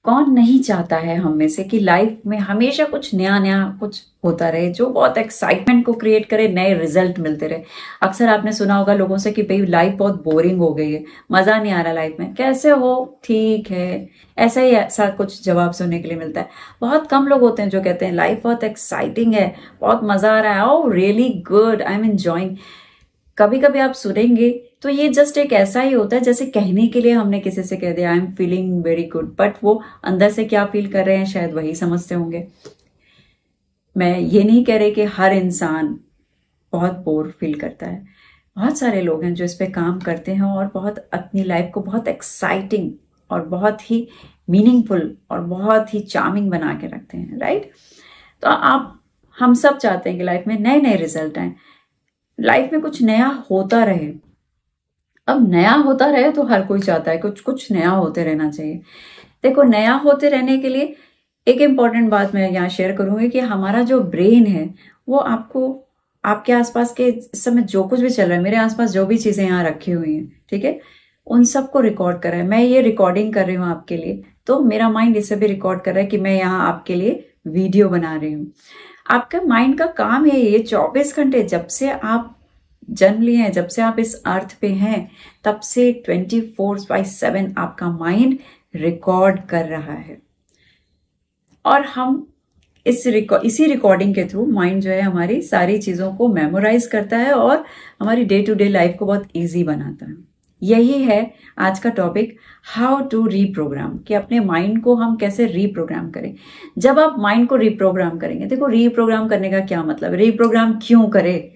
कौन नहीं चाहता है हम में से कि लाइफ में हमेशा कुछ नया नया कुछ होता रहे, जो बहुत एक्साइटमेंट को क्रिएट करे, नए रिजल्ट मिलते रहे। अक्सर आपने सुना होगा लोगों से कि भाई लाइफ बहुत बोरिंग हो गई है, मजा नहीं आ रहा लाइफ में। कैसे हो? ठीक है। ऐसा ही ऐसा कुछ जवाब सुनने के लिए मिलता है। बहुत कम लोग होते हैं जो कहते हैं लाइफ बहुत एक्साइटिंग है, बहुत मजा आ रहा है, oh really good, I am enjoying. कभी कभी आप सुनेंगे तो ये जस्ट एक ऐसा ही होता है जैसे कहने के लिए हमने किसी से कह दिया I am feeling very good, but वो अंदर से क्या फील कर रहे हैं शायद वही समझते होंगे। मैं ये नहीं कह रही कि हर इंसान बहुत बोर फील करता है। बहुत सारे लोग हैं जो इस पे काम करते हैं और बहुत अपनी लाइफ को बहुत एक्साइटिंग और बहुत ही मीनिंगफुल और बहुत ही चार्मिंग बना के रखते हैं, राइट? तो आप हम सब चाहते हैं कि लाइफ में नए नए रिजल्ट आए, लाइफ में कुछ नया होता रहे। अब नया होता रहे तो हर कोई चाहता है कुछ कुछ नया होते रहना चाहिए। देखो, नया होते रहने के लिए एक इम्पॉर्टेंट बात मैं यहाँ शेयर करूंगी कि हमारा जो ब्रेन है वो आपको आपके आसपास के इस समय जो कुछ भी चल रहा है, मेरे आसपास जो भी चीजें यहाँ रखी हुई हैं, ठीक है, उन सबको रिकॉर्ड कर रहा है। मैं ये रिकॉर्डिंग कर रही हूँ आपके लिए, तो मेरा माइंड इसे भी रिकॉर्ड कर रहा है कि मैं यहाँ आपके लिए वीडियो बना रही हूँ। आपका माइंड का काम है ये 24 घंटे, जब से आप जन्म लिए हैं, जब से आप इस अर्थ पे हैं, तब से 24/7 आपका माइंड रिकॉर्ड कर रहा है। और हम इसी रिकॉर्डिंग के थ्रू माइंड जो है हमारी सारी चीजों को मेमोराइज करता है और हमारी डे टू डे लाइफ को बहुत इजी बनाता है। यही है आज का टॉपिक, हाउ टू रीप्रोग्राम, कि अपने माइंड को हम कैसे रीप्रोग्राम करें। जब आप माइंड को रीप्रोग्राम करेंगे, देखो रीप्रोग्राम करने का क्या मतलब, रीप्रोग्राम क्यों करें,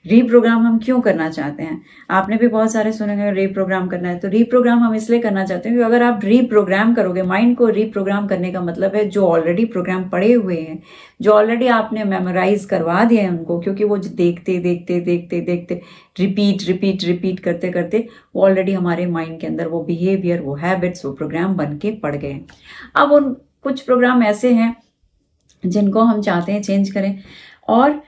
रीप्रोग्राम हम क्यों करना चाहते हैं। आपने भी बहुत सारे सुने हैं रीप्रोग्राम करना है, तो रीप्रोग्राम हम इसलिए करना चाहते हैं कि अगर आप रीप्रोग्राम करोगे, माइंड को रीप्रोग्राम करने का मतलब है जो ऑलरेडी प्रोग्राम पड़े हुए हैं, जो ऑलरेडी आपने मेमोराइज करवा दिया है उनको, क्योंकि वो देखते देखते देखते देखते रिपीट रिपीट रिपीट करते करते वो ऑलरेडी हमारे माइंड के अंदर वो बिहेवियर, वो हैबिट्स, वो प्रोग्राम बन के पड़ गए हैं। अब उन कुछ प्रोग्राम ऐसे हैं जिनको हम चाहते हैं चेंज करें, और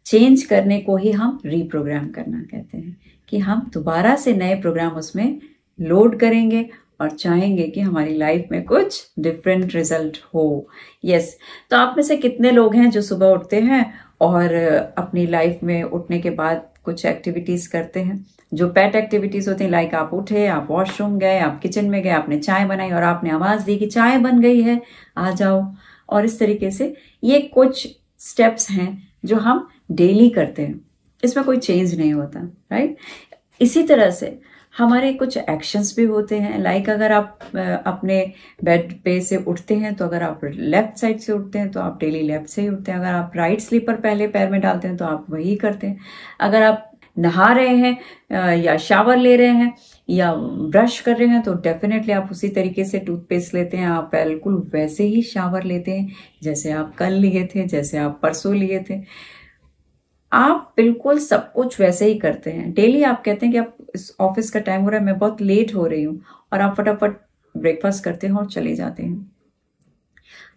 चेंज करने को ही हम रीप्रोग्राम करना कहते हैं, कि हम दोबारा से नए प्रोग्राम उसमें लोड करेंगे और चाहेंगे कि हमारी लाइफ में कुछ डिफरेंट रिजल्ट हो। यस, तो आप में से कितने लोग हैं जो सुबह उठते हैं और अपनी लाइफ में उठने के बाद कुछ एक्टिविटीज करते हैं, जो पेट एक्टिविटीज होती हैं, लाइक आप उठे, आप वॉशरूम गए, आप किचन में गए, आपने चाय बनाई और आपने आवाज दी कि चाय बन गई है, आ जाओ। और इस तरीके से ये कुछ स्टेप्स हैं जो हम डेली करते हैं, इसमें कोई चेंज नहीं होता, राइट? इसी तरह से हमारे कुछ एक्शंस भी होते हैं, लाइक अगर आप अपने बेड पे से उठते हैं तो अगर आप लेफ्ट साइड से उठते हैं तो आप डेली लेफ्ट से ही उठते हैं। अगर आप राइट स्लीपर पहले पैर में डालते हैं तो आप वही करते हैं। अगर आप नहा रहे हैं या शावर ले रहे हैं या ब्रश कर रहे हैं तो डेफिनेटली आप उसी तरीके से टूथपेस्ट लेते हैं, आप बिल्कुल वैसे ही शावर लेते हैं जैसे आप कल लिए थे, जैसे आप परसों लिए थे। आप बिल्कुल सब कुछ वैसे ही करते हैं डेली। आप कहते हैं कि आप इस ऑफिस का टाइम हो रहा है, मैं बहुत लेट हो रही हूँ, और आप फटाफट ब्रेकफास्ट करते हैं और चले जाते हैं।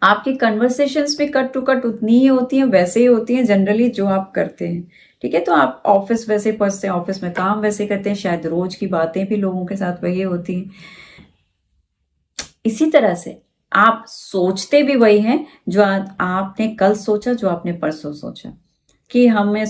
आपकी कन्वर्सेशंस भी कट टू कट उतनी ही होती हैं, वैसे ही होती हैं जनरली जो आप करते हैं, ठीक है? तो आप ऑफिस वैसे पहुंचते हैं, ऑफिस में काम वैसे करते हैं, शायद रोज की बातें भी लोगों के साथ वही होती हैं। इसी तरह से आप सोचते भी वही हैं जो आपने कल सोचा, जो आपने परसों सोचा, कि हमें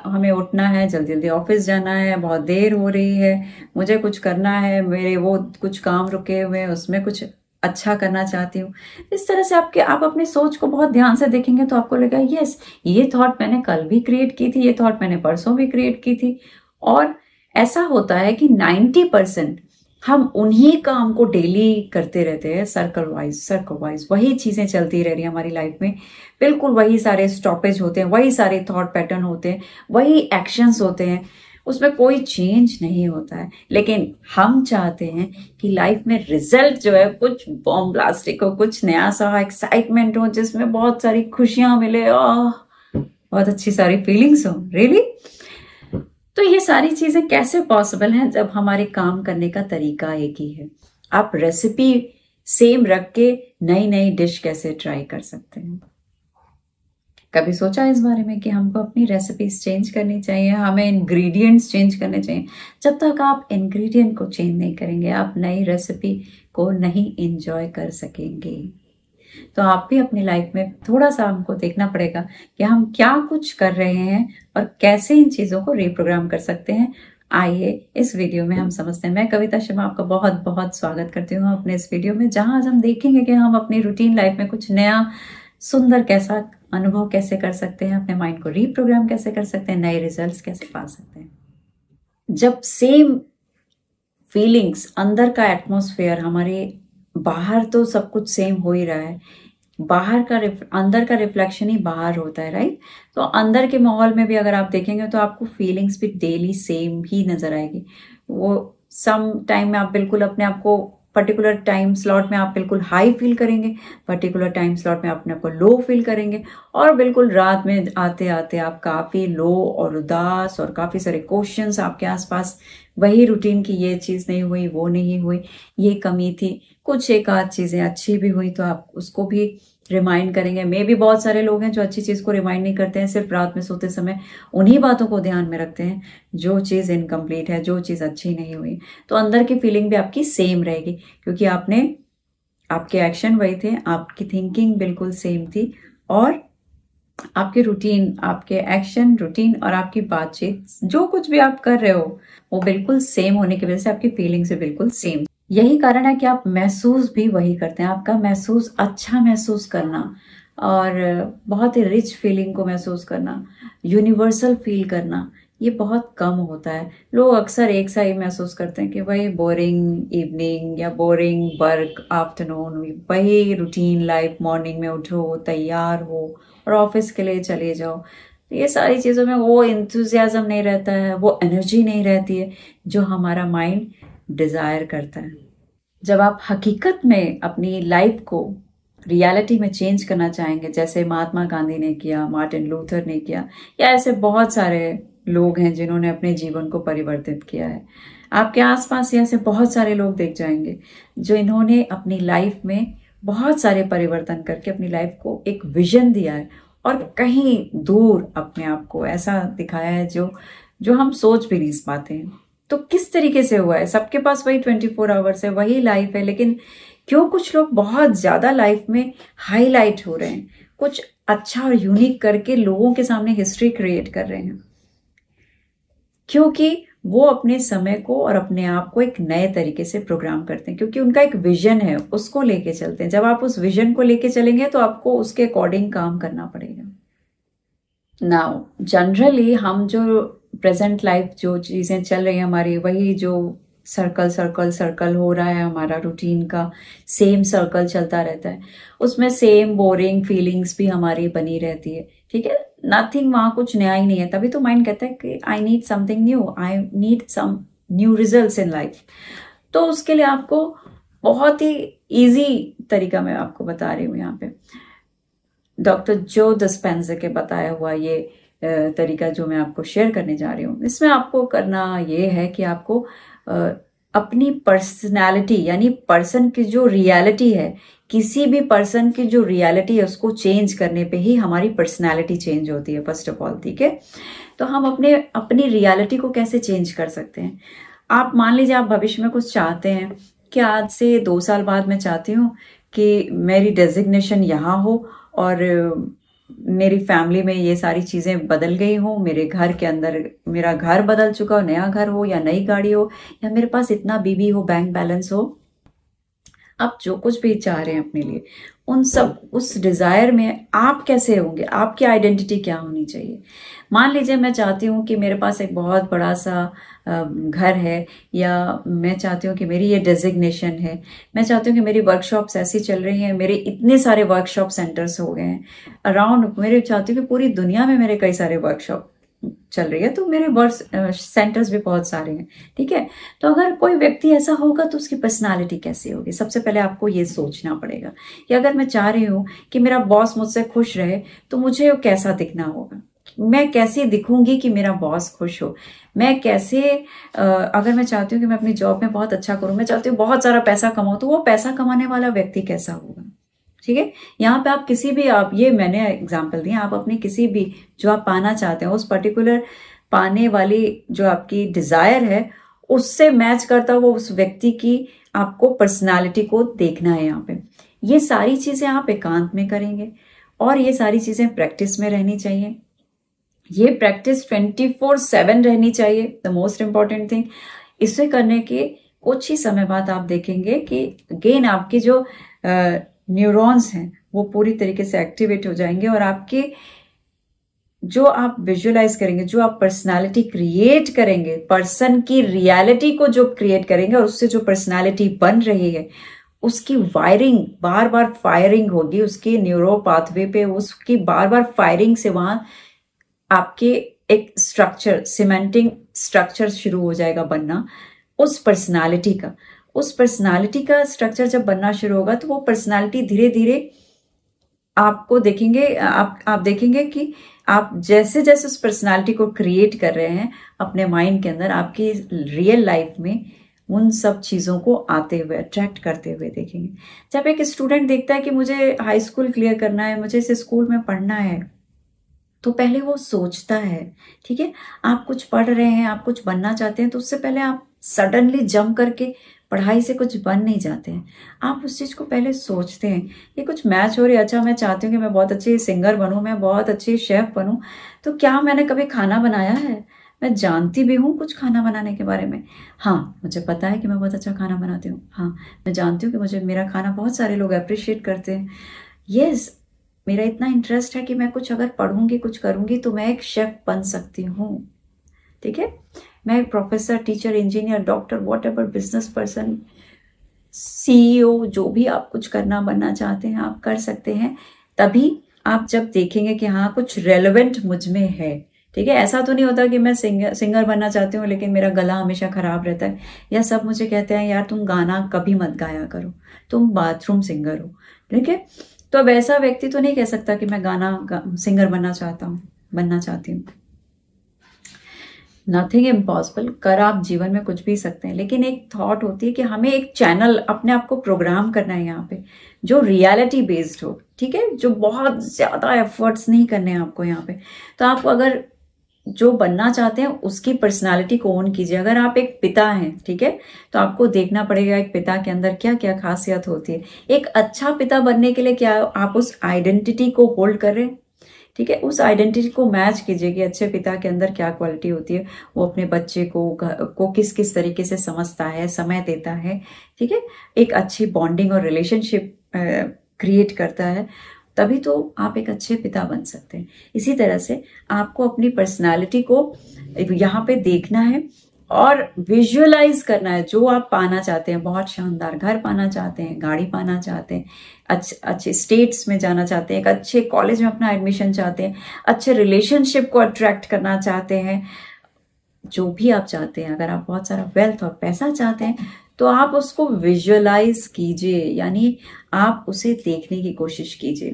हमें उठना है, जल्दी जल्दी ऑफिस जाना है, बहुत देर हो रही है, मुझे कुछ करना है, मेरे वो कुछ काम रुके हुए हैं, उसमें कुछ अच्छा करना चाहती हूँ। इस तरह से आप अपनी सोच को बहुत ध्यान से देखेंगे तो आपको लगेगा यस, ये थॉट मैंने कल भी क्रिएट की थी, ये थॉट मैंने परसों भी क्रिएट की थी। और ऐसा होता है कि 90% हम उन्हीं काम को डेली करते रहते हैं, सर्कल वाइज वही चीजें चलती रह रही है हमारी लाइफ में, बिल्कुल वही सारे स्टॉपेज होते हैं, वही सारे थॉट पैटर्न होते हैं, वही एक्शंस होते हैं, उसमें कोई चेंज नहीं होता है। लेकिन हम चाहते हैं कि लाइफ में रिजल्ट जो है कुछ बॉम्ब ब्लास्टिक हो, कुछ नया सा एक्साइटमेंट हो, जिसमें बहुत सारी खुशियां मिले और बहुत अच्छी सारी फीलिंग्स हो, रियली। तो ये सारी चीजें कैसे पॉसिबल हैं जब हमारे काम करने का तरीका एक ही है। आप रेसिपी सेम रख के नई नई डिश कैसे ट्राई कर सकते हैं? कभी सोचा इस बारे में कि हमको अपनी रेसिपीज चेंज करनी चाहिए, हमें इंग्रेडिएंट्स चेंज करने चाहिए? जब तक आप इंग्रेडिएंट को चेंज नहीं करेंगे, आप नई रेसिपी को नहीं इंजॉय कर सकेंगे। तो आप भी अपनी लाइफ में थोड़ा सा हमको देखना पड़ेगा कि हम क्या कुछ कर रहे हैं और कैसे इन चीजों को रिप्रोग्राम कर सकते हैं। आइए इस वीडियो में हम समझते हैं। मैं कविता शर्मा आपका बहुत बहुत स्वागत करती हूँ अपने इस वीडियो में, जहां आज हम देखेंगे कि हम अपनी रूटीन लाइफ में कुछ नया सुंदर कैसा अनुभव कैसे कर सकते हैं, अपने माइंड को रिप्रोग्राम कैसे कर सकते हैं, नए रिजल्ट्स कैसे पा सकते हैं। जब सेम फीलिंग्स, अंदर का एटमॉस्फेयर हमारे, बाहर तो सब कुछ सेम हो ही रहा है, बाहर का अंदर का रिफ्लेक्शन ही बाहर होता है, राइट। तो अंदर के माहौल में भी अगर आप देखेंगे तो आपको फीलिंग्स भी डेली सेम ही नजर आएगी। वो सम टाइम में आप बिल्कुल अपने आप को, पर्टिकुलर टाइम स्लॉट में आप बिल्कुल हाई फील करेंगे, पर्टिकुलर टाइम स्लॉट में अपने आप को लो फील करेंगे, और बिल्कुल रात में आते आते आप काफी लो और उदास और काफी सारे क्वेश्चंस आपके आसपास, वही रूटीन की ये चीज नहीं हुई, वो नहीं हुई, ये कमी थी, कुछ एक आध चीजें अच्छी भी हुई तो आप उसको भी रिमाइंड करेंगे। मे भी बहुत सारे लोग हैं जो अच्छी चीज को रिमाइंड नहीं करते हैं, सिर्फ रात में सोते समय उन्हीं बातों को ध्यान में रखते हैं जो चीज इनकम्प्लीट है, जो चीज अच्छी नहीं हुई। तो अंदर की फीलिंग भी आपकी सेम रहेगी, क्योंकि आपके एक्शन वही थे, आपकी थिंकिंग बिल्कुल सेम थी, और आपके रूटीन, आपके एक्शन, रूटीन और आपकी बातचीत, जो कुछ भी आप कर रहे हो वो बिल्कुल सेम होने की वजह से आपकी फीलिंग से बिल्कुल सेम। यही कारण है कि आप महसूस भी वही करते हैं। आपका महसूस, अच्छा महसूस करना और बहुत ही रिच फीलिंग को महसूस करना, यूनिवर्सल फील करना, ये बहुत कम होता है। लोग अक्सर एक सा ही महसूस करते हैं कि वही बोरिंग इवनिंग या बोरिंग वर्क आफ्टरनून, वही रूटीन लाइफ, मॉर्निंग में उठो, तैयार हो और ऑफिस के लिए चले जाओ। ये सारी चीज़ों में वो इंथुजियाज्म नहीं रहता है, वो एनर्जी नहीं रहती है जो हमारा माइंड डिजायर करता है। जब आप हकीकत में अपनी लाइफ को रियलिटी में चेंज करना चाहेंगे, जैसे महात्मा गांधी ने किया, मार्टिन लूथर ने किया, या ऐसे बहुत सारे लोग हैं जिन्होंने अपने जीवन को परिवर्तित किया है, आपके आसपास ऐसे बहुत सारे लोग देख जाएंगे जो इन्होंने अपनी लाइफ में बहुत सारे परिवर्तन करके अपनी लाइफ को एक विजन दिया है और कहीं दूर अपने आप को ऐसा दिखाया है जो जो हम सोच भी नहीं पाते हैं। तो किस तरीके से हुआ है? सबके पास वही 24 आवर्स है, वही लाइफ है, लेकिन क्यों कुछ लोग बहुत ज्यादा लाइफ में हाईलाइट हो रहे हैं, कुछ अच्छा और यूनिक करके लोगों के सामने हिस्ट्री क्रिएट कर रहे हैं? क्योंकि वो अपने समय को और अपने आप को एक नए तरीके से प्रोग्राम करते हैं, क्योंकि उनका एक विजन है, उसको लेके चलते हैं। जब आप उस विजन को लेके चलेंगे तो आपको उसके अकॉर्डिंग काम करना पड़ेगा। नाउ जनरली हम जो प्रेजेंट लाइफ, जो चीजें चल रही हैं हमारी, वही जो सर्कल सर्कल सर्कल हो रहा है हमारा रूटीन का, सेम सर्कल चलता रहता है, उसमें सेम बोरिंग फीलिंग्स भी हमारी बनी रहती है, ठीक है। नथिंग, वहां कुछ नया ही नहीं है। तभी तो माइंड कहता है कि I need something new, I need some new results in life. तो उसके लिए आपको बहुत ही इजी तरीका मैं आपको बता रही हूँ यहाँ पे, डॉक्टर जो डिस्पेंजा के बताया हुआ ये तरीका जो मैं आपको शेयर करने जा रही हूँ। इसमें आपको करना ये है कि आपको अपनी पर्सनालिटी, यानी पर्सन की जो रियलिटी है, किसी भी पर्सन की जो रियलिटी है उसको चेंज करने पे ही हमारी पर्सनालिटी चेंज होती है, फर्स्ट ऑफ ऑल, ठीक है। तो हम अपनी रियलिटी को कैसे चेंज कर सकते हैं? आप मान लीजिए आप भविष्य में कुछ चाहते हैं कि आज से 2 साल बाद मैं चाहती हूँ कि मेरी डेजिग्नेशन यहाँ हो और मेरी फैमिली में ये सारी चीजें बदल गई हो, मेरे घर के अंदर मेरा घर बदल चुका हो, नया घर हो या नई गाड़ी हो, या मेरे पास इतना बीबी हो, बैंक बैलेंस हो। आप जो कुछ भी चाह रहे हैं अपने लिए, उन सब, उस डिजायर में आप कैसे होंगे, आपकी आइडेंटिटी क्या होनी चाहिए? मान लीजिए मैं चाहती हूँ कि मेरे पास एक बहुत बड़ा सा घर है, या मैं चाहती हूँ कि मेरी ये डेजिग्नेशन है, मैं चाहती हूँ कि मेरी वर्कशॉप्स ऐसी चल रही हैं, मेरे इतने सारे वर्कशॉप सेंटर्स हो गए हैं अराउंड, मेरे चाहती हूँ कि पूरी दुनिया में मेरे कई सारे वर्कशॉप चल रही है, तो मेरे वर्क सेंटर्स भी बहुत सारे हैं, ठीक है। तो अगर कोई व्यक्ति ऐसा होगा तो उसकी पर्सनालिटी कैसी होगी? सबसे पहले आपको ये सोचना पड़ेगा कि अगर मैं चाह रही हूँ कि मेरा बॉस मुझसे खुश रहे तो मुझे वो कैसा दिखना होगा, मैं कैसे दिखूंगी कि मेरा बॉस खुश हो, मैं कैसे अगर मैं चाहती हूँ कि मैं अपनी जॉब में बहुत अच्छा करूं, मैं चाहती हूँ बहुत सारा पैसा कमाऊं, तो वो पैसा कमाने वाला व्यक्ति कैसा होगा, ठीक है। यहाँ पे आप किसी भी, आप ये मैंने एग्जांपल दिया, आप अपने किसी भी जो आप पाना चाहते हैं उस पर्टिकुलर पाने वाली जो आपकी डिजायर है उससे मैच करता हुआ उस व्यक्ति की आपको पर्सनालिटी को देखना है। यहाँ पे ये सारी चीजें आप एकांत में करेंगे और ये सारी चीजें प्रैक्टिस में रहनी चाहिए। ये प्रैक्टिस 24/7 रहनी चाहिए, द मोस्ट इंपॉर्टेंट थिंग। इसे करने के कुछ ही समय बाद आप देखेंगे कि अगेन आपकी जो न्यूरॉन्स हैं वो पूरी तरीके से एक्टिवेट हो जाएंगे और आपके जो आप विजुअलाइज करेंगे, जो आप पर्सनालिटी क्रिएट करेंगे, पर्सन की रियलिटी को जो क्रिएट करेंगे और उससे जो पर्सनालिटी बन रही है उसकी वायरिंग बार बार फायरिंग होगी, उसके न्यूरो पाथवे पे उसकी बार बार फायरिंग से वहां आपके एक स्ट्रक्चर, सीमेंटिंग स्ट्रक्चर शुरू हो जाएगा बनना उस पर्सनालिटी का। उस पर्सनालिटी का स्ट्रक्चर जब बनना शुरू होगा तो वो पर्सनालिटी धीरे धीरे आपको देखेंगे, आप देखेंगे कि आप जैसे जैसे उस पर्सनालिटी को क्रिएट कर रहे हैं अपने माइंड के अंदर, आपकी रियल लाइफ में उन सब चीजों को आते हुए, अट्रैक्ट करते हुए देखेंगे। जब एक स्टूडेंट देखता है कि मुझे हाई स्कूल क्लियर करना है, मुझे इस स्कूल में पढ़ना है, तो पहले वो सोचता है, ठीक है। आप कुछ पढ़ रहे हैं, आप कुछ बनना चाहते हैं, तो उससे पहले आप सडनली जंप करके पढ़ाई से कुछ बन नहीं जाते हैं। आप उस चीज को पहले सोचते हैं, ये कुछ मैच हो रही है, अच्छा मैं चाहती हूँ कि मैं बहुत अच्छी सिंगर बनूं, मैं बहुत अच्छी शेफ बनूं, तो क्या मैंने कभी खाना बनाया है? मैं जानती भी हूँ कुछ खाना बनाने के बारे में, हाँ मुझे पता है कि मैं बहुत अच्छा खाना बनाती हूँ, हाँ मैं जानती हूँ कि मुझे मेरा खाना बहुत सारे लोग अप्रिशिएट करते हैं। यस, मेरा इतना इंटरेस्ट है कि मैं कुछ अगर पढ़ूंगी, कुछ करूंगी तो मैं एक शेफ बन सकती हूँ, ठीक है। मैं एक professor, teacher, engineer, doctor, what ever, business person, CEO, जो भी आप कुछ करना बनना चाहते हैं आप कर सकते हैं। तभी आप जब देखेंगे कि हाँ कुछ रेलेवेंट मुझ में है, ठीक है। ऐसा तो नहीं होता कि मैं सिंगर बनना चाहती हूँ लेकिन मेरा गला हमेशा खराब रहता है, या सब मुझे कहते हैं यार तुम गाना कभी मत गाया करो, तुम बाथरूम सिंगर हो, ठीक है। तो अब ऐसा व्यक्ति तो नहीं कह सकता कि मैं सिंगर बनना चाहती हूँ। नथिंग इम्पॉसिबल, कर आप जीवन में कुछ भी सकते हैं, लेकिन एक थॉट होती है कि हमें एक चैनल अपने आप को प्रोग्राम करना है यहाँ पे जो रियलिटी बेस्ड हो, ठीक है, जो बहुत ज्यादा एफर्ट्स नहीं करने हैं आपको यहाँ पे। तो आप अगर जो बनना चाहते हैं उसकी पर्सनालिटी को ओन कीजिए। अगर आप एक पिता हैं, ठीक है, तो आपको देखना पड़ेगा एक पिता के अंदर क्या क्या खासियत होती है। एक अच्छा पिता बनने के लिए क्या आप उस आइडेंटिटी को होल्ड कर रहे हैं, ठीक है, उस आइडेंटिटी को मैच कीजिए कि अच्छे पिता के अंदर क्या क्वालिटी होती है, वो अपने बच्चे को किस किस तरीके से समझता है, समय देता है, ठीक है, एक अच्छी बॉन्डिंग और रिलेशनशिप क्रिएट करता है, तभी तो आप एक अच्छे पिता बन सकते हैं। इसी तरह से आपको अपनी पर्सनालिटी को यहाँ पे देखना है और विजुअलाइज करना है जो आप पाना चाहते हैं। बहुत शानदार घर पाना चाहते हैं, गाड़ी पाना चाहते हैं, अच्छे स्टेट्स में जाना चाहते हैं, एक अच्छे कॉलेज में अपना एडमिशन चाहते हैं, अच्छे रिलेशनशिप को अट्रैक्ट करना चाहते हैं, जो भी आप चाहते हैं। अगर आप बहुत सारा वेल्थ और पैसा चाहते हैं तो आप उसको विजुअलाइज कीजिए, यानी आप उसे देखने की कोशिश कीजिए।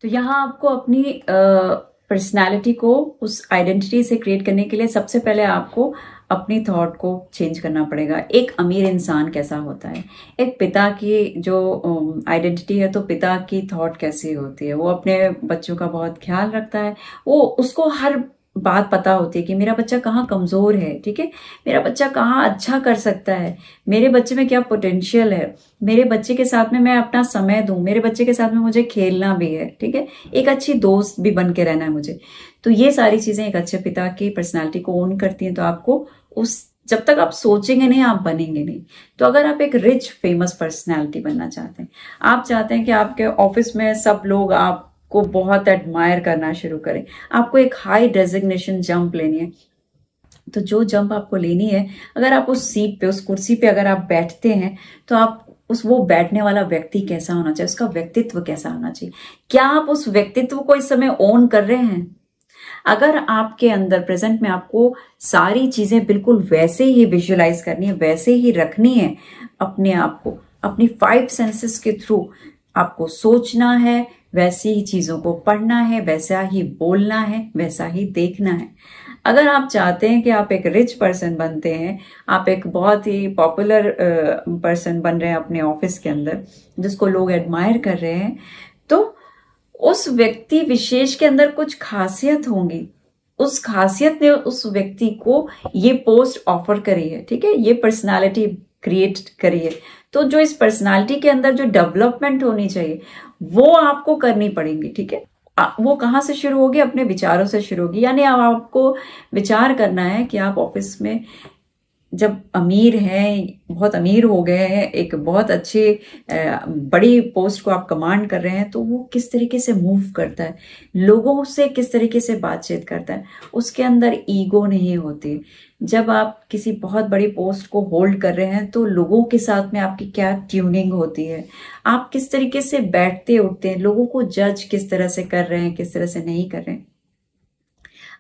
तो यहाँ आपको अपनी पर्सनालिटी को उस आइडेंटिटी से क्रिएट करने के लिए सबसे पहले आपको अपनी थॉट को चेंज करना पड़ेगा। एक अमीर इंसान कैसा होता है, एक पिता की जो आइडेंटिटी है, तो पिता की थॉट कैसी होती है, वो अपने बच्चों का बहुत ख्याल रखता है, वो उसको हर बात पता होती है कि मेरा बच्चा कहाँ कमजोर है, ठीक है, मेरा बच्चा कहाँ अच्छा कर सकता है, मेरे बच्चे में क्या पोटेंशियल है, मेरे बच्चे के साथ में मैं अपना समय दूं, मेरे बच्चे के साथ में मुझे खेलना भी है, ठीक है, एक अच्छी दोस्त भी बन के रहना है मुझे। तो ये सारी चीजें एक अच्छे पिता की पर्सनालिटी को ओन करती हैं। तो आपको जब तक आप सोचेंगे नहीं आप बनेंगे नहीं। तो अगर आप एक रिच फेमस पर्सनालिटी बनना चाहते हैं, आप चाहते हैं कि आपके ऑफिस में सब लोग आपको बहुत एडमायर करना शुरू करें, आपको एक हाई डेजिग्नेशन जंप लेनी है, तो जो जंप आपको लेनी है, अगर आप उस सीट पे, उस कुर्सी पे अगर आप बैठते हैं तो आप वो बैठने वाला व्यक्ति कैसा होना चाहिए, उसका व्यक्तित्व कैसा होना चाहिए, क्या आप उस व्यक्तित्व को इस समय ओन कर रहे हैं। अगर आपके अंदर प्रेजेंट में आपको सारी चीजें बिल्कुल वैसे ही विजुअलाइज करनी है, वैसे ही रखनी है, अपने आप को अपनी 5 सेंसेस के थ्रू आपको सोचना है, वैसी ही चीजों को पढ़ना है, वैसा ही बोलना है, वैसा ही देखना है। अगर आप चाहते हैं कि आप एक रिच पर्सन बनते हैं, आप एक बहुत ही पॉपुलर पर्सन बन रहे हैं अपने ऑफिस के अंदर, जिसको लोग एडमायर कर रहे हैं, तो उस व्यक्ति विशेष के अंदर कुछ खासियत होंगी। उस खासियत ने उस व्यक्ति को ये पोस्ट ऑफर करी है, ठीक है, ये पर्सनालिटी क्रिएट करी है। तो जो इस पर्सनालिटी के अंदर जो डेवलपमेंट होनी चाहिए वो आपको करनी पड़ेगी, ठीक है। वो कहाँ से शुरू होगी? अपने विचारों से शुरू होगी। यानी अब आपको विचार करना है कि आप ऑफिस में जब अमीर हैं, बहुत अमीर हो गए हैं, एक बहुत अच्छे बड़ी पोस्ट को आप कमांड कर रहे हैं, तो वो किस तरीके से मूव करता है, लोगों से किस तरीके से बातचीत करता है, उसके अंदर ईगो नहीं होती। जब आप किसी बहुत बड़ी पोस्ट को होल्ड कर रहे हैं तो लोगों के साथ में आपकी क्या ट्यूनिंग होती है, आप किस तरीके से बैठते उठते हैं, लोगों को जज किस तरह से कर रहे हैं, किस तरह से नहीं कर रहे हैं,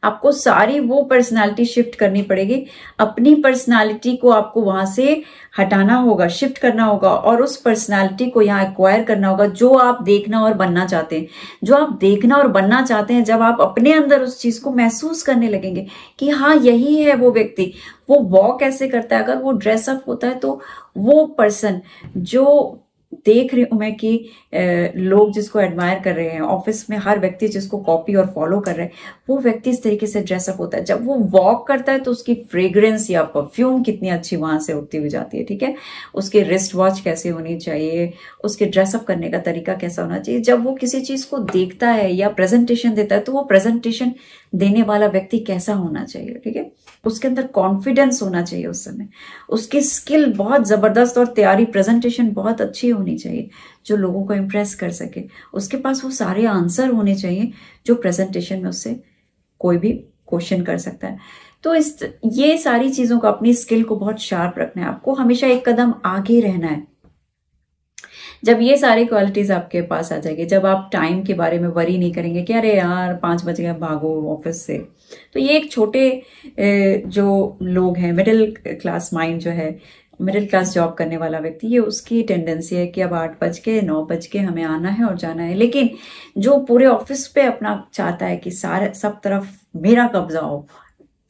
आपको सारी वो पर्सनालिटी शिफ्ट करनी पड़ेगी। अपनी पर्सनालिटी को आपको वहां से हटाना होगा, शिफ्ट करना होगा, और उस पर्सनालिटी को यहाँ एक्वायर करना होगा जो आप देखना और बनना चाहते हैं। जो आप देखना और बनना चाहते हैं, जब आप अपने अंदर उस चीज को महसूस करने लगेंगे कि हाँ यही है वो व्यक्ति, वो वॉक कैसे करता है, अगर वो ड्रेसअप होता है तो वो पर्सन जो देख रही हूं मैं कि लोग जिसको एडमायर कर रहे हैं ऑफिस में, हर व्यक्ति जिसको कॉपी और फॉलो कर रहे हैं, वो व्यक्ति इस तरीके से ड्रेसअप होता है। जब वो वॉक करता है तो उसकी फ्रेग्रेंस या परफ्यूम कितनी अच्छी वहां से उठती हुई जाती है, ठीक है। उसके रिस्ट वॉच कैसे होनी चाहिए, उसके ड्रेसअप करने का तरीका कैसा होना चाहिए। जब वो किसी चीज को देखता है या प्रेजेंटेशन देता है तो वो प्रेजेंटेशन देने वाला व्यक्ति कैसा होना चाहिए, ठीक है। उसके अंदर कॉन्फिडेंस होना चाहिए उस समय, उसकी स्किल बहुत जबरदस्त और तैयारी, प्रेजेंटेशन बहुत अच्छी होनी चाहिए जो लोगों को इम्प्रेस कर सके। उसके पास वो सारे आंसर होने चाहिए जो प्रेजेंटेशन में उससे कोई भी क्वेश्चन कर सकता है। तो ये सारी चीजों को, अपनी स्किल को बहुत शार्प रखना है, आपको हमेशा एक कदम आगे रहना है। जब ये सारी क्वालिटीज आपके पास आ जाएगी, जब आप टाइम के बारे में वरी नहीं करेंगे कि अरे यार 5 बज गए भागो ऑफिस से, तो ये एक छोटे जो लोग हैं, मिडिल क्लास माइंड जो है, मिडिल क्लास जॉब करने वाला व्यक्ति, ये उसकी टेंडेंसी है कि अब 8 बज के 9 बज के हमें आना है और जाना है। लेकिन जो पूरे ऑफिस पे अपना चाहता है कि सारे सब तरफ मेरा कब्जा हो,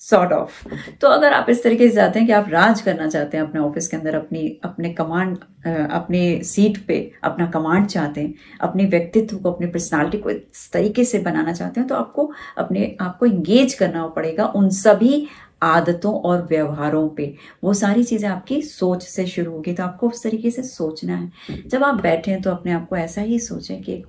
सॉर्ट ऑफ, तो अगर आप इस तरीके से चाहते हैं कि आप राज करना चाहते हैं अपने ऑफिस के अंदर, अपने कमांड, अपने सीट पे अपना कमांड चाहते हैं, अपने व्यक्तित्व को, अपनी पर्सनालिटी को इस तरीके से बनाना चाहते हैं, तो आपको अपने आप को इंगेज करना पड़ेगा उन सभी आदतों और व्यवहारों पे। वो सारी चीजें आपकी सोच से शुरू होगी, तो आपको उस तरीके से सोचना है। जब आप बैठे हैं तो अपने आप को ऐसा ही सोचें कि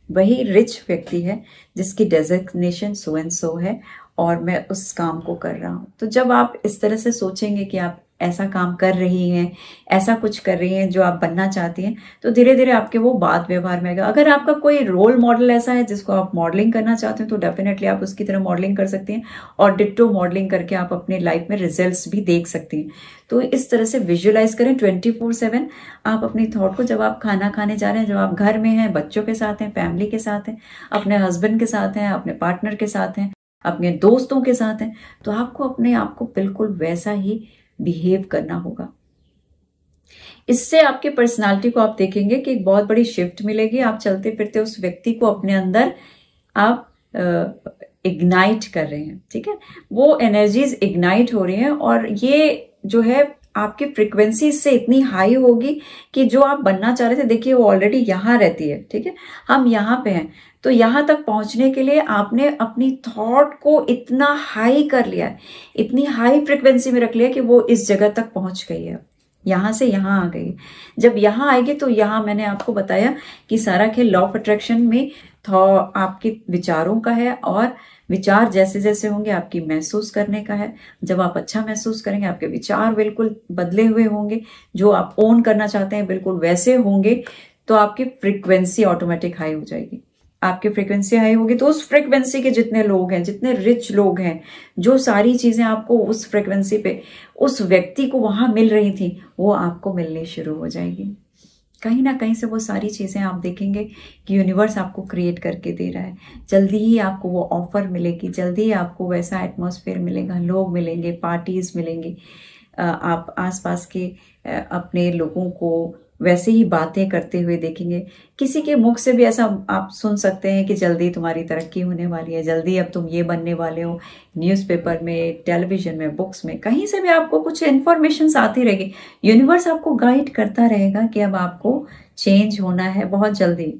वही रिच व्यक्ति है जिसकी डेजिग्नेशन सो एंड सो है और मैं उस काम को कर रहा हूं। तो जब आप इस तरह से सोचेंगे कि आप ऐसा काम कर रही हैं, ऐसा कुछ कर रही हैं जो आप बनना चाहती हैं, तो धीरे धीरे आपके वो बात व्यवहार में आएगा। अगर आपका कोई रोल मॉडल ऐसा है जिसको आप मॉडलिंग करना चाहते हैं तो डेफिनेटली आप उसकी तरह मॉडलिंग कर सकती हैं, और डिट्टो मॉडलिंग करके आप अपनी लाइफ में रिजल्ट्स भी देख सकती हैं। तो इस तरह से विजुअलाइज करें 24/7 आप अपनी थॉट को। जब आप खाना खाने जा रहे हैं, जब आप घर में हैं, बच्चों के साथ हैं, फैमिली के साथ हैं, अपने हस्बैंड के साथ हैं, अपने पार्टनर के साथ हैं, अपने दोस्तों के साथ हैं, तो आपको अपने आप को बिल्कुल वैसा ही बिहेव करना होगा। इससे आपके पर्सनालिटी को आप देखेंगे कि एक बहुत बड़ी शिफ्ट मिलेगी। आप चलते फिरते उस व्यक्ति को अपने अंदर आप इग्नाइट कर रहे हैं, ठीक है, वो एनर्जीज इग्नाइट हो रही हैं, और ये जो है आपकी फ्रीक्वेंसी इससे इतनी हाई होगी कि जो आप बनना चाह रहे थे, देखिए वो ऑलरेडी यहाँ रहती है, ठीक है, हम यहाँ पे हैं, तो यहाँ तक पहुंचने के लिए आपने अपनी थॉट को इतना हाई कर लिया है, इतनी हाई फ्रिक्वेंसी में रख लिया कि वो इस जगह तक पहुंच गई है, यहां से यहां आ गई। जब यहां आएगी तो यहां मैंने आपको बताया कि सारा खेल लॉ ऑफ अट्रैक्शन में आपके विचारों का है, और विचार जैसे जैसे होंगे आपकी महसूस करने का है। जब आप अच्छा महसूस करेंगे, आपके विचार बिल्कुल बदले हुए होंगे, जो आप ओन करना चाहते हैं बिल्कुल वैसे होंगे, तो आपकी फ्रीक्वेंसी ऑटोमेटिक हाई हो जाएगी। आपकी फ्रीक्वेंसी हाई होगी तो उस फ्रीक्वेंसी के जितने लोग हैं, जितने रिच लोग हैं, जो सारी चीजें आपको उस फ्रीक्वेंसी पे उस व्यक्ति को वहां मिल रही थी, वो आपको मिलनी शुरू हो जाएगी। कहीं ना कहीं से वो सारी चीजें आप देखेंगे कि यूनिवर्स आपको क्रिएट करके दे रहा है। जल्दी ही आपको वो ऑफर मिलेगी, जल्दी ही आपको वैसा एटमॉस्फेयर मिलेगा, लोग मिलेंगे, पार्टीज मिलेंगी, आप आसपास के अपने लोगों को वैसे ही बातें करते हुए देखेंगे। किसी के मुख से भी ऐसा आप सुन सकते हैं कि जल्दी तुम्हारी तरक्की होने वाली है, जल्दी अब तुम ये बनने वाले हो। न्यूज़पेपर में, टेलीविजन में, बुक्स में, कहीं से भी आपको कुछ इन्फॉर्मेशन आती रहेगी। यूनिवर्स आपको गाइड करता रहेगा कि अब आपको चेंज होना है बहुत जल्दी।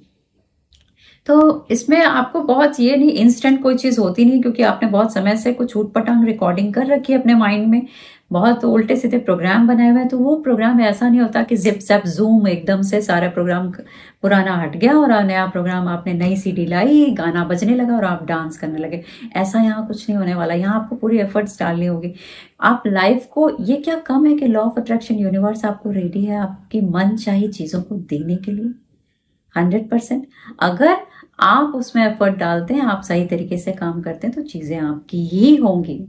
तो इसमें आपको बहुत ये नहीं, इंस्टेंट कोई चीज़ होती नहीं, क्योंकि आपने बहुत समय से कुछ ऊट पटांग रिकॉर्डिंग कर रखी है अपने माइंड में, बहुत उल्टे सीधे प्रोग्राम बनाए हुए हैं। तो वो प्रोग्राम ऐसा नहीं होता कि जिप जैप जूम एकदम से सारा प्रोग्राम पुराना हट गया और नया प्रोग्राम, आपने नई सीडी लाई, गाना बजने लगा और आप डांस करने लगे। ऐसा यहाँ कुछ नहीं होने वाला। यहाँ आपको पूरी एफर्ट्स डालनी होगी। आप लाइफ को, ये क्या कम है कि लॉ ऑफ अट्रैक्शन, यूनिवर्स आपको रेडी है आपकी मन चाही चीज़ों को देने के लिए 100%। अगर आप उसमें एफर्ट डालते हैं, आप सही तरीके से काम करते हैं, तो चीज़ें आपकी ही होंगी।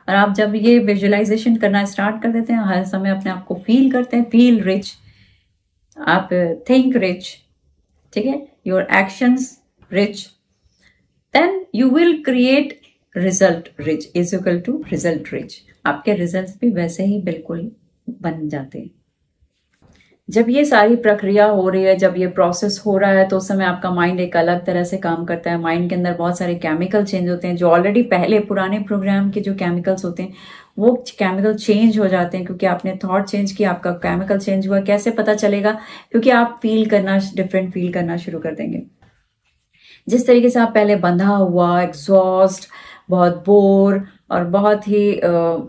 और आप जब ये विजुअलाइजेशन करना स्टार्ट कर देते हैं, हर समय अपने आप को फील करते हैं, फील रिच, आप थिंक रिच, ठीक है, your actions rich, then you will create result rich is equal to result rich. आपके रिजल्ट्स भी वैसे ही बिल्कुल बन जाते हैं। जब ये सारी प्रक्रिया हो रही है, जब ये प्रोसेस हो रहा है, तो उस समय आपका माइंड एक अलग तरह से काम करता है। माइंड के अंदर बहुत सारे केमिकल चेंज होते हैं, जो ऑलरेडी पहले पुराने प्रोग्राम के जो केमिकल्स होते हैं वो केमिकल चेंज हो जाते हैं, क्योंकि आपने थॉट चेंज किया, आपका केमिकल चेंज हुआ। कैसे पता चलेगा? क्योंकि आप फील करना, डिफरेंट फील करना शुरू कर देंगे। जिस तरीके से आप पहले बंधा हुआ, एग्जॉस्ट, बहुत बोर और बहुत ही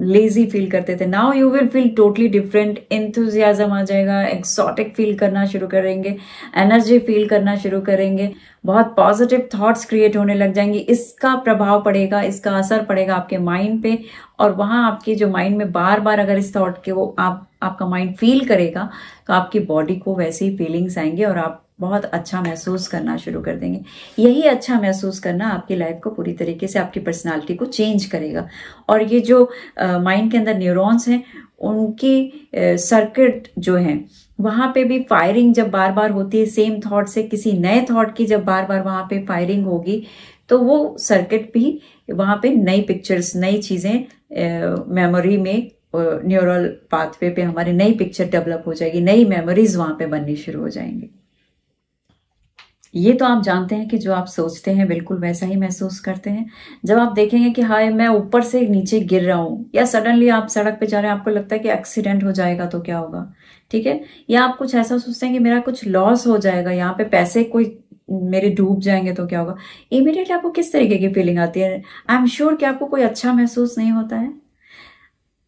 लेजी फील करते थे, now you will feel totally different. Enthusiasm आ जाएगा, एक्सोटिक फील करना शुरू करेंगे, एनर्जी फील करना शुरू करेंगे, बहुत पॉजिटिव थॉट्स क्रिएट होने लग जाएंगी। इसका प्रभाव पड़ेगा, इसका असर पड़ेगा आपके माइंड पे, और वहां आपके जो माइंड में बार बार अगर इस थॉट के वो आपका माइंड फील करेगा, तो आपकी बॉडी को वैसे ही फीलिंग्स आएंगे और आप बहुत अच्छा महसूस करना शुरू कर देंगे। यही अच्छा महसूस करना आपकी लाइफ को पूरी तरीके से, आपकी पर्सनालिटी को चेंज करेगा। और ये जो माइंड के अंदर न्यूरॉन्स हैं, उनकी सर्किट जो है, वहां पे भी फायरिंग जब बार बार होती है सेम थॉट से, किसी नए थॉट की जब बार बार वहां पे फायरिंग होगी, तो वो सर्किट भी वहां पे नई पिक्चर्स, नई चीजें मेमोरी में, न्यूरल पाथवे पे हमारी नई पिक्चर डेवलप हो जाएगी, नई मेमोरीज वहां पे बननी शुरू हो जाएंगी। ये तो आप जानते हैं कि जो आप सोचते हैं बिल्कुल वैसा ही महसूस करते हैं। जब आप देखेंगे कि हाय मैं ऊपर से नीचे गिर रहा हूं, या सडनली आप सड़क पे जा रहे हैं, आपको लगता है कि एक्सीडेंट हो जाएगा तो क्या होगा, ठीक है, या आप कुछ ऐसा सोचते हैं कि मेरा कुछ लॉस हो जाएगा, यहाँ पे पैसे कोई मेरे डूब जाएंगे तो क्या होगा, इमीडिएटली आपको किस तरीके की फीलिंग आती है? आई एम श्योर कि आपको कोई अच्छा महसूस नहीं होता है।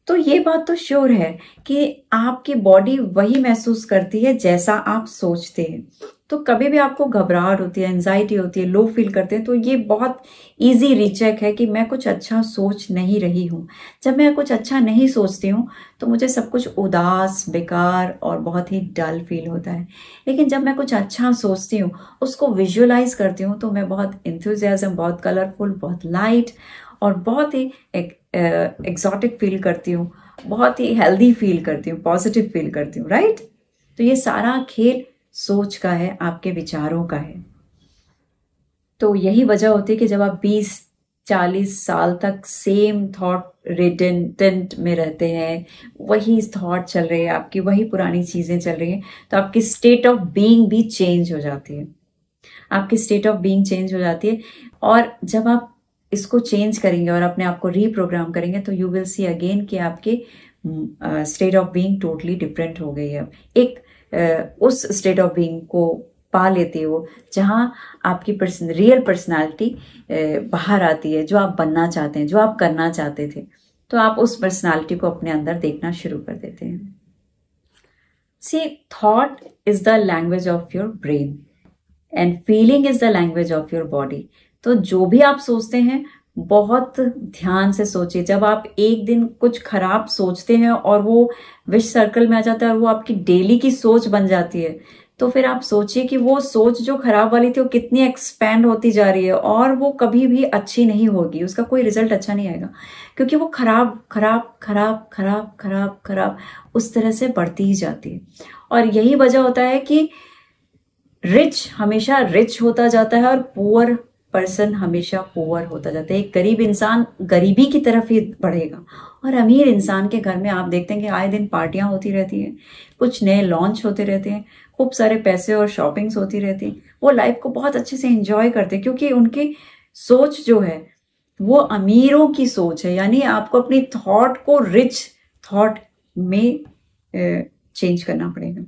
तो ये बात तो श्योर है कि आपकी बॉडी वही महसूस करती है जैसा आप सोचते हैं। तो कभी भी आपको घबराहट होती है, एंजाइटी होती है, लो फील करते हैं, तो ये बहुत इजी रीचेक है कि मैं कुछ अच्छा सोच नहीं रही हूँ। जब मैं कुछ अच्छा नहीं सोचती हूँ तो मुझे सब कुछ उदास, बेकार और बहुत ही डल फील होता है। लेकिन जब मैं कुछ अच्छा सोचती हूँ, उसको विजुअलाइज करती हूँ, तो मैं बहुत इंथुजियाज्म, बहुत कलरफुल, बहुत लाइट और बहुत ही एक्सोटिक फील करती हूँ, बहुत ही हेल्दी फील करती हूँ, पॉजिटिव फील करती हूँ, राइट? तो ये सारा खेल सोच का है, आपके विचारों का है। तो यही वजह होती है कि जब आप 20-40 साल तक सेम थॉट रिटेंट में रहते हैं, वही थॉट चल रही है आपकी, वही पुरानी चीजें चल रही हैं, तो आपकी स्टेट ऑफ बीइंग भी चेंज हो जाती है। आपकी स्टेट ऑफ बीइंग चेंज हो जाती है। और जब आप इसको चेंज करेंगे और अपने आप को रीप्रोग्राम करेंगे, तो यू विल सी अगेन कि आपकी state of being totally different हो गई है। एक उस स्टेट ऑफ बीइंग को पा लेते हो जहां आपकी रियल पर्सनालिटी बाहर आती है, जो आप बनना चाहते हैं, जो आप करना चाहते थे, तो आप उस पर्सनालिटी को अपने अंदर देखना शुरू कर देते हैं। See, thought is the language of your brain and feeling is the language of your body. तो जो भी आप सोचते हैं, बहुत ध्यान से सोचिए। जब आप एक दिन कुछ खराब सोचते हैं और वो विश सर्कल में आ जाता है और वो आपकी डेली की सोच बन जाती है, तो फिर आप सोचिए कि वो सोच जो खराब वाली थी वो कितनी एक्सपैंड होती जा रही है, और वो कभी भी अच्छी नहीं होगी, उसका कोई रिजल्ट अच्छा नहीं आएगा, क्योंकि वो खराब खराब खराब खराब खराब खराब उस तरह से बढ़ती ही जाती है। और यही वजह होता है कि रिच हमेशा रिच होता जाता है और पुअर पर्सन हमेशा पुअर होता जाता है। एक गरीब इंसान गरीबी की तरफ ही बढ़ेगा, और अमीर इंसान के घर में आप देखते हैं कि आए दिन पार्टियां होती रहती हैं, कुछ नए लॉन्च होते रहते हैं, खूब सारे पैसे और शॉपिंग्स होती रहती हैं। वो लाइफ को बहुत अच्छे से एंजॉय करते हैं, क्योंकि उनकी सोच जो है वो अमीरों की सोच है। यानी आपको अपनी थॉट को रिच थॉट में चेंज करना पड़ेगा।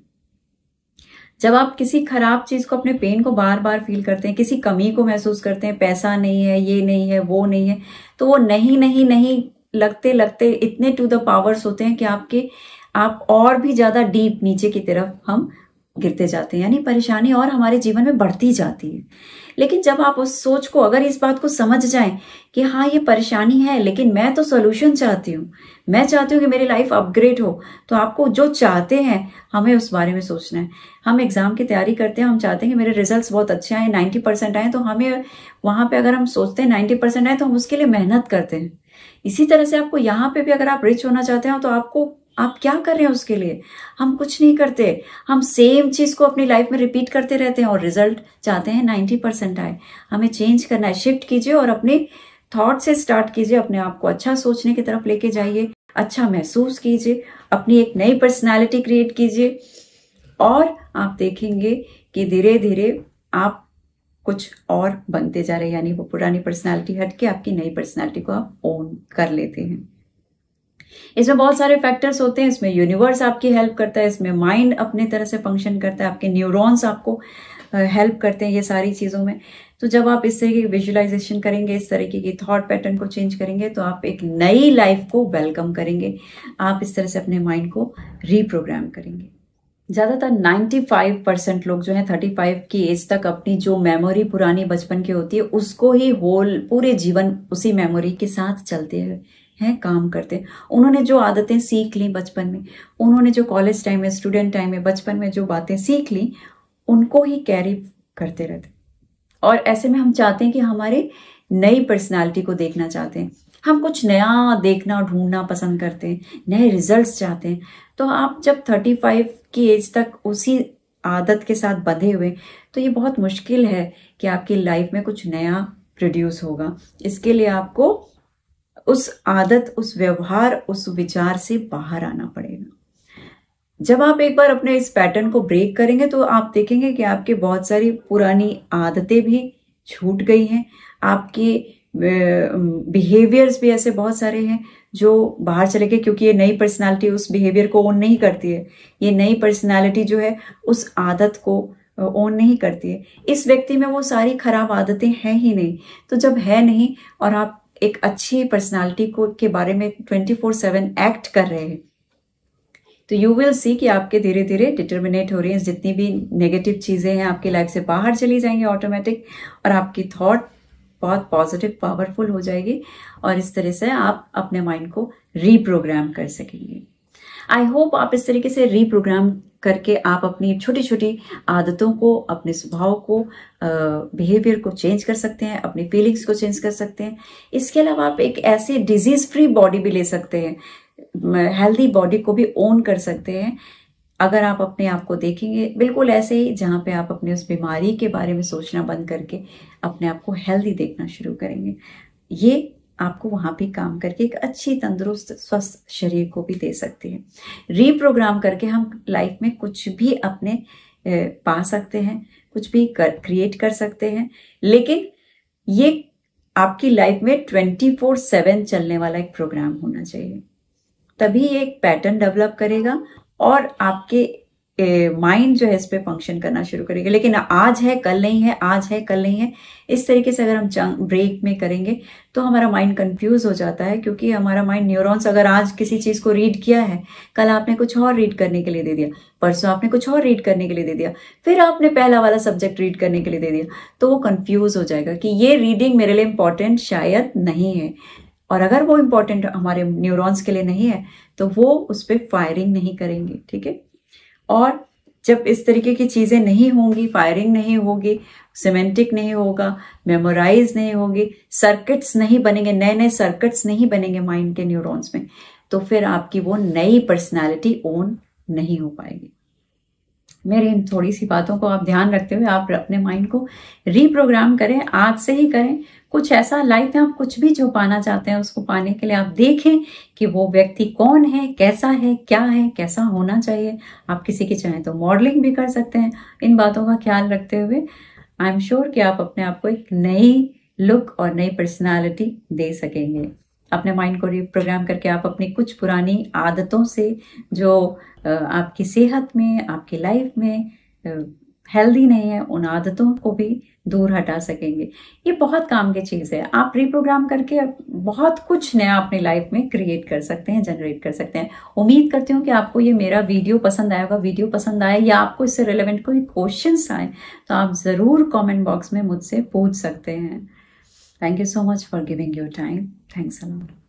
जब आप किसी खराब चीज को, अपने पेन को बार बार फील करते हैं, किसी कमी को महसूस करते हैं, पैसा नहीं है, ये नहीं है, वो नहीं है, तो वो नहीं नहीं नहीं लगते लगते इतने टू द पावर्स होते हैं कि आप और भी ज्यादा डीप नीचे की तरफ हम गिरते जाते हैं, यानी परेशानी और हमारे जीवन में बढ़ती जाती है। लेकिन जब आप उस सोच को, अगर इस बात को समझ जाएं कि हाँ ये परेशानी है, लेकिन मैं तो सोल्यूशन चाहती हूँ, मैं चाहती हूँ कि मेरी लाइफ अपग्रेड हो, तो आपको जो चाहते हैं हमें उस बारे में सोचना है। हम एग्जाम की तैयारी करते हैं, हम चाहते हैं कि मेरे रिजल्ट्स बहुत अच्छे आए, 90% आए, तो हमें वहां पे अगर हम सोचते हैं 90% आए तो हम उसके लिए मेहनत करते हैं। इसी तरह से आपको यहाँ पे भी, अगर आप रिच होना चाहते हो, तो आप क्या कर रहे हैं उसके लिए? हम कुछ नहीं करते, हम सेम चीज को अपनी लाइफ में रिपीट करते रहते हैं और रिजल्ट चाहते हैं 90% आए। हमें चेंज करना है। शिफ्ट कीजिए और अपने थॉट से स्टार्ट कीजिए, अपने आप को अच्छा सोचने की तरफ लेके जाइए, अच्छा महसूस कीजिए, अपनी एक नई पर्सनैलिटी क्रिएट कीजिए, और आप देखेंगे कि धीरे धीरे आप कुछ और बनते जा रहे हैं। यानी वो पुरानी पर्सनैलिटी हट के आपकी नई पर्सनैलिटी को आप ओन कर लेते हैं। इसमें बहुत सारे फैक्टर्स होते हैं। इसमें यूनिवर्स आपकी हेल्प करता है, इसमें माइंड अपने तरह से फंक्शन करता है, आपके न्यूरॉन्स आपको हेल्प करते हैं ये सारी चीज़ों में। तो जब आप इस तरीके की विजुअलाइजेशन करेंगे, इस तरीके की थॉट पैटर्न को चेंज करेंगे, तो आप एक नई लाइफ को वेलकम करेंगे। आप इस तरह से अपने माइंड को रीप्रोग्राम करेंगे। ज़्यादातर 95% लोग जो है 35 की एज तक अपनी जो मेमोरी पुरानी बचपन की होती है उसको ही पूरे जीवन उसी मेमोरी के साथ चलते हैं, काम करते हैं। उन्होंने जो आदतें सीख ली बचपन में, उन्होंने जो कॉलेज टाइम में, स्टूडेंट टाइम में, बचपन में जो बातें सीख ली, उनको ही कैरी करते रहते। और ऐसे में हम चाहते हैं कि हमारे नई पर्सनालिटी को देखना चाहते हैं, हम कुछ नया देखना ढूंढना पसंद करते हैं, नए रिजल्ट्स चाहते हैं। तो आप जब 35 की एज तक उसी आदत के साथ बंधे हुए, तो ये बहुत मुश्किल है कि आपकी लाइफ में कुछ नया प्रोड्यूस होगा। इसके लिए आपको उस आदत, उस व्यवहार, उस विचार से बाहर आना पड़ेगा। जब आप एक बार अपने इस पैटर्न को ब्रेक करेंगे, तो आप देखेंगे कि आपकी बहुत सारी पुरानी आदतें भी छूट गई हैं, आपके बिहेवियर्स भी ऐसे बहुत सारे हैं जो बाहर चले गए, क्योंकि ये नई पर्सनालिटी उस बिहेवियर को ओन नहीं करती है। ये नई पर्सनालिटी जो है उस आदत को ओन नहीं करती है। इस व्यक्ति में वो सारी खराब आदतें हैं ही नहीं। तो जब है नहीं और आप एक अच्छी पर्सनालिटी को के बारे में 24/7 एक्ट कर रहे हैं, तो यू विल सी कि आपके धीरे धीरे डिटर्मिनेट हो रही हैं, जितनी भी नेगेटिव चीजें हैं आपकी लाइफ से बाहर चली जाएंगी ऑटोमेटिक, और आपकी थॉट बहुत पॉजिटिव, पावरफुल हो जाएगी, और इस तरह से आप अपने माइंड को रीप्रोग्राम कर सकेंगे। आई होप आप इस तरीके से रीप्रोग्राम करके आप अपनी छोटी छोटी आदतों को, अपने स्वभाव को, बिहेवियर को चेंज कर सकते हैं, अपनी फीलिंग्स को चेंज कर सकते हैं। इसके अलावा आप एक ऐसी डिजीज फ्री बॉडी भी ले सकते हैं, हेल्दी बॉडी को भी ओन कर सकते हैं, अगर आप अपने आप को देखेंगे बिल्कुल ऐसे ही, जहाँ पे आप अपने उस बीमारी के बारे में सोचना बंद करके अपने आप को हेल्दी देखना शुरू करेंगे। ये आपको वहाँ भी काम करके एक अच्छी, तंदुरुस्त, स्वस्थ शरीर को भी दे सकते हैं। रीप्रोग्राम करके हम लाइफ में कुछ भी अपने पा सकते हैं, कुछ भी क्रिएट कर सकते हैं, लेकिन ये आपकी लाइफ में 24/7 चलने वाला एक प्रोग्राम होना चाहिए। तभी ये एक पैटर्न डेवलप करेगा और आपके माइंड जो है इस पे फंक्शन करना शुरू करेगा। लेकिन आज है कल नहीं है, आज है कल नहीं है, इस तरीके से अगर हम ब्रेक में करेंगे तो हमारा माइंड कंफ्यूज हो जाता है, क्योंकि हमारा माइंड न्यूरॉन्स, अगर आज किसी चीज को रीड किया है, कल आपने कुछ और रीड करने के लिए दे दिया, परसों आपने कुछ और रीड करने के लिए दे दिया, फिर आपने पहला वाला सब्जेक्ट रीड करने के लिए दे दिया, तो वो कंफ्यूज हो जाएगा कि ये रीडिंग मेरे लिए इंपॉर्टेंट शायद नहीं है। और अगर वो इंपॉर्टेंट हमारे न्यूरॉन्स के लिए नहीं है तो वो उस पर फायरिंग नहीं करेंगे, ठीक है। और जब इस तरीके की चीजें नहीं होंगी, फायरिंग नहीं होगी, सिमेंटिक नहीं होगा, मेमोराइज नहीं होगी, सर्किट्स नहीं बनेंगे, नए नए सर्किट्स नहीं बनेंगे माइंड के न्यूरॉन्स में, तो फिर आपकी वो नई पर्सनालिटी ओन नहीं हो पाएगी। मेरी इन थोड़ी सी बातों को आप ध्यान रखते हुए आप अपने माइंड को रीप्रोग्राम करें, आज से ही करें। कुछ ऐसा लाइफ में आप कुछ भी जो पाना चाहते हैं उसको पाने के लिए आप देखें कि वो व्यक्ति कौन है, कैसा है, क्या है, कैसा होना चाहिए। आप किसी की चाहें तो मॉडलिंग भी कर सकते हैं। इन बातों का ख्याल रखते हुए आई एम श्योर कि आप अपने आप को एक नई लुक और नई पर्सनालिटी दे सकेंगे। अपने माइंड को रिप्रोग्राम करके आप अपनी कुछ पुरानी आदतों से जो आपकी सेहत में, आपकी लाइफ में हेल्दी नहीं है, उन आदतों को भी दूर हटा सकेंगे। ये बहुत काम की चीज़ है। आप रिप्रोग्राम करके बहुत कुछ नया अपनी लाइफ में क्रिएट कर सकते हैं, जनरेट कर सकते हैं। उम्मीद करती हूँ कि आपको ये मेरा वीडियो पसंद आएगा। वीडियो पसंद आए या आपको इससे रिलेवेंट कोई क्वेश्चंस आए तो आप ज़रूर कमेंट बॉक्स में मुझसे पूछ सकते हैं। Thank you so much for giving your time. Thanks a lot.